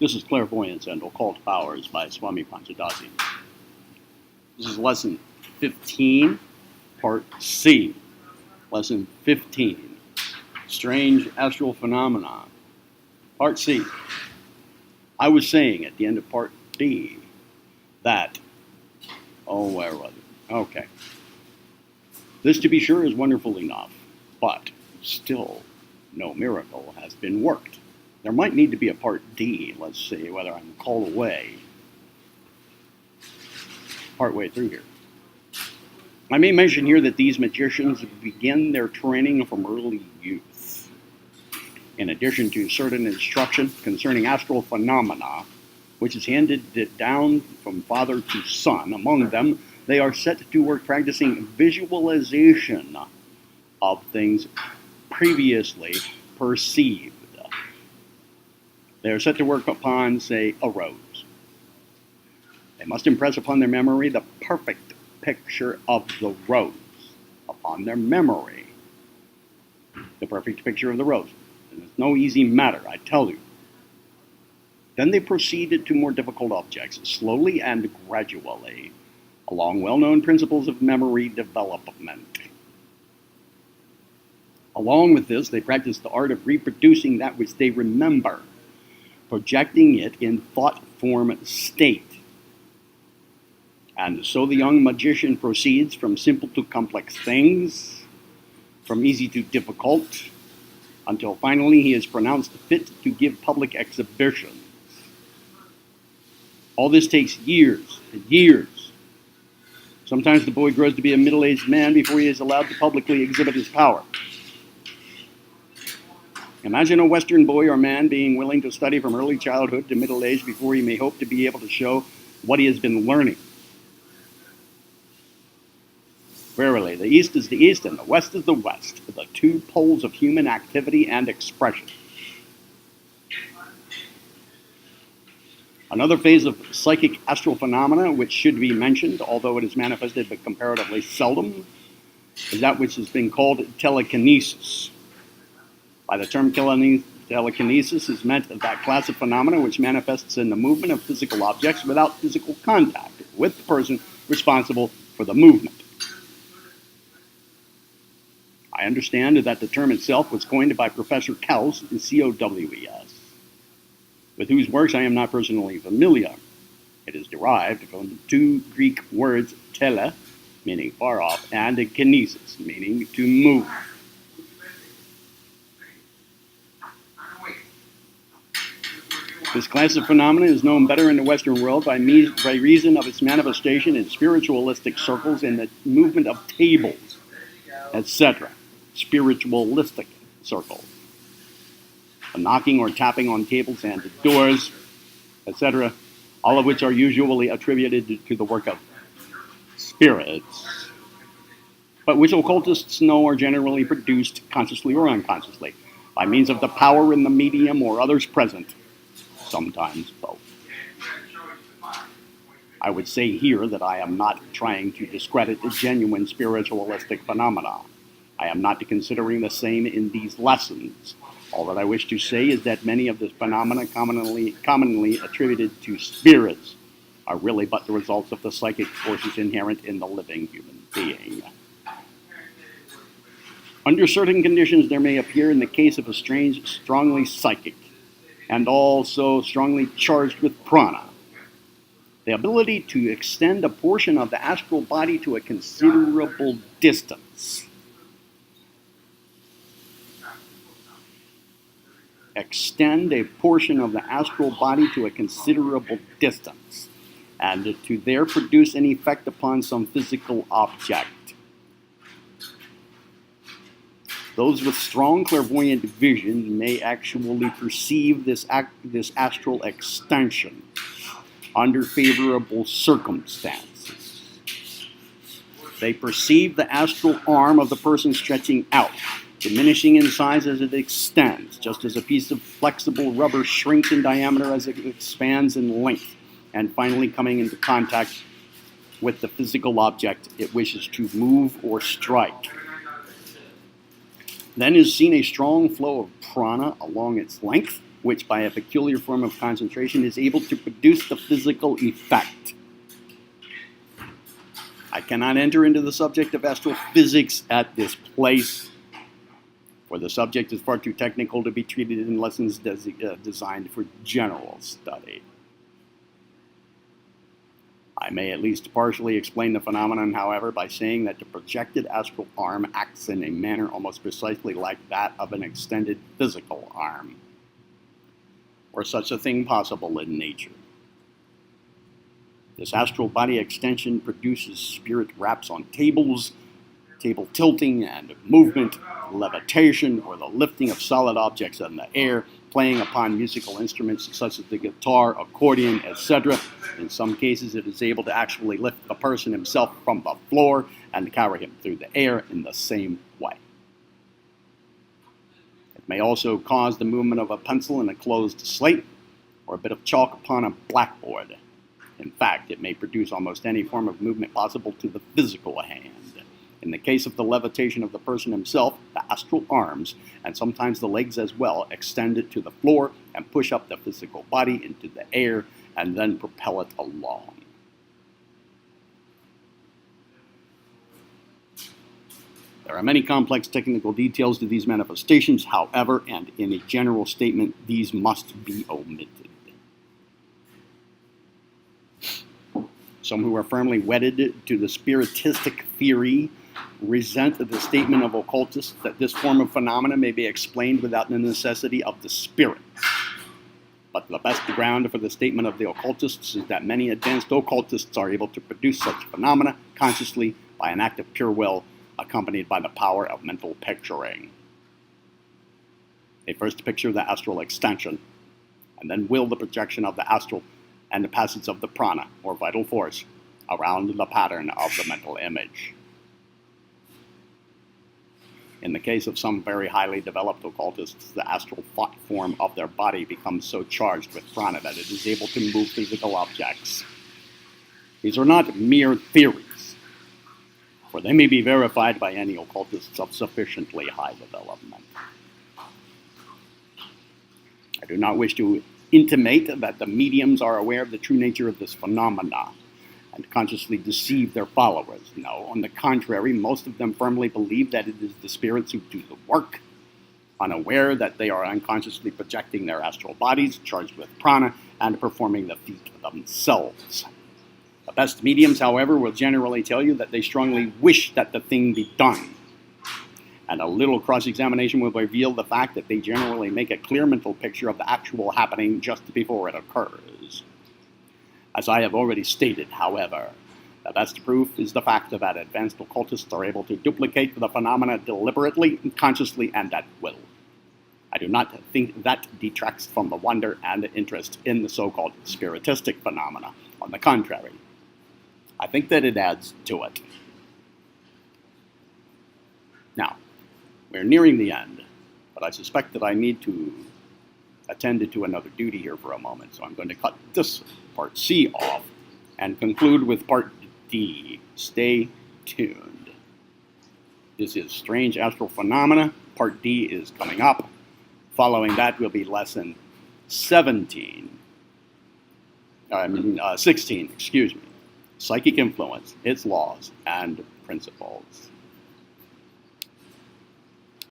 This is Clairvoyance and Occult Powers by Swami Panchadasi. This is Lesson 15, Part C. Lesson 15, Strange Astral Phenomena. Part C. I was saying at the end of Part B that, where was it? Okay. This, to be sure, is wonderful enough, but still no miracle has been worked. There might need to be a Part D. Let's see whether I'm called away partway through here. I may mention here that these magicians begin their training from early youth. In addition to certain instruction concerning astral phenomena, which is handed down from father to son, among them, they are set to work practicing visualization of things previously perceived. They are set to work upon, say, a rose. They must impress upon their memory the perfect picture of the rose. Upon their memory, the perfect picture of the rose. And it's no easy matter, I tell you. Then they proceeded to more difficult objects, slowly and gradually, along well-known principles of memory development. Along with this, they practice the art of reproducing that which they remember, projecting it in thought form state. And so the young magician proceeds from simple to complex things, from easy to difficult, until finally he is pronounced fit to give public exhibitions. All this takes years and years. Sometimes the boy grows to be a middle-aged man before he is allowed to publicly exhibit his power. Imagine a Western boy or man being willing to study from early childhood to middle age before he may hope to be able to show what he has been learning. Verily, the East is the East and the West is the West, the two poles of human activity and expression. Another phase of psychic astral phenomena, which should be mentioned, although it is manifested but comparatively seldom, is that which has been called telekinesis. By the term telekinesis is meant that class of phenomena which manifests in the movement of physical objects without physical contact with the person responsible for the movement. I understand that the term itself was coined by Professor Cows, C-O-W-E-S, with whose works I am not personally familiar. It is derived from two Greek words, tele, meaning far off, and kinesis, meaning to move. This class of phenomena is known better in the Western world by reason of its manifestation in spiritualistic circles in the movement of tables, etc. Spiritualistic circles. The knocking or tapping on tables and doors, etc., all of which are usually attributed to the work of spirits, but which occultists know are generally produced consciously or unconsciously by means of the power in the medium or others present. Sometimes both. I would say here that I am not trying to discredit the genuine spiritualistic phenomena. I am not considering the same in these lessons. All that I wish to say is that many of the phenomena commonly attributed to spirits are really but the results of the psychic forces inherent in the living human being. Under certain conditions, there may appear in the case of a strange, strongly psychic, and also strongly charged with prana, the ability to extend a portion of the astral body to a considerable distance. Extend a portion of the astral body to a considerable distance, and to there produce an effect upon some physical object. Those with strong clairvoyant vision may actually perceive this astral extension under favorable circumstances. They perceive the astral arm of the person stretching out, diminishing in size as it extends, just as a piece of flexible rubber shrinks in diameter as it expands in length, and finally coming into contact with the physical object it wishes to move or strike. Then is seen a strong flow of prana along its length, which by a peculiar form of concentration is able to produce the physical effect. I cannot enter into the subject of astral physics at this place, for the subject is far too technical to be treated in lessons designed for general study. I may at least partially explain the phenomenon, however, by saying that the projected astral arm acts in a manner almost precisely like that of an extended physical arm, or such a thing possible in nature. This astral body extension produces spirit raps on tables, table tilting and movement, levitation, or the lifting of solid objects in the air, playing upon musical instruments such as the guitar, accordion, etc. In some cases, it is able to actually lift the person himself from the floor and carry him through the air in the same way. It may also cause the movement of a pencil in a closed slate or a bit of chalk upon a blackboard. In fact, it may produce almost any form of movement possible to the physical hand. In the case of the levitation of the person himself, the astral arms, and sometimes the legs as well, extend it to the floor and push up the physical body into the air and then propel it along. There are many complex technical details to these manifestations, however, and in a general statement, these must be omitted. Some who are firmly wedded to the spiritistic theory resent the statement of occultists that this form of phenomena may be explained without the necessity of the spirit. But the best ground for the statement of the occultists is that many advanced occultists are able to produce such phenomena consciously by an act of pure will, accompanied by the power of mental picturing. They first picture the astral extension, and then will the projection of the astral and the passage of the prana, or vital force, around the pattern of the mental image. In the case of some very highly developed occultists, the astral thought form of their body becomes so charged with prana that it is able to move physical objects. These are not mere theories, for they may be verified by any occultists of sufficiently high development. I do not wish to intimate that the mediums are aware of the true nature of this phenomena and consciously deceive their followers. No, on the contrary, most of them firmly believe that it is the spirits who do the work, unaware that they are unconsciously projecting their astral bodies charged with prana and performing the feat themselves. The best mediums, however, will generally tell you that they strongly wish that the thing be done. And a little cross-examination will reveal the fact that they generally make a clear mental picture of the actual happening just before it occurs. As I have already stated, however, the best proof is the fact that advanced occultists are able to duplicate the phenomena deliberately, consciously, and at will. I do not think that detracts from the wonder and the interest in the so-called spiritistic phenomena. On the contrary, I think that it adds to it. Now, we're nearing the end, but I suspect that I need to attend to another duty here for a moment, so I'm going to cut this part C off and conclude with part D. Stay tuned. This is Strange Astral Phenomena. Part D is coming up. Following that will be lesson 16, Psychic Influence, Its Laws and Principles.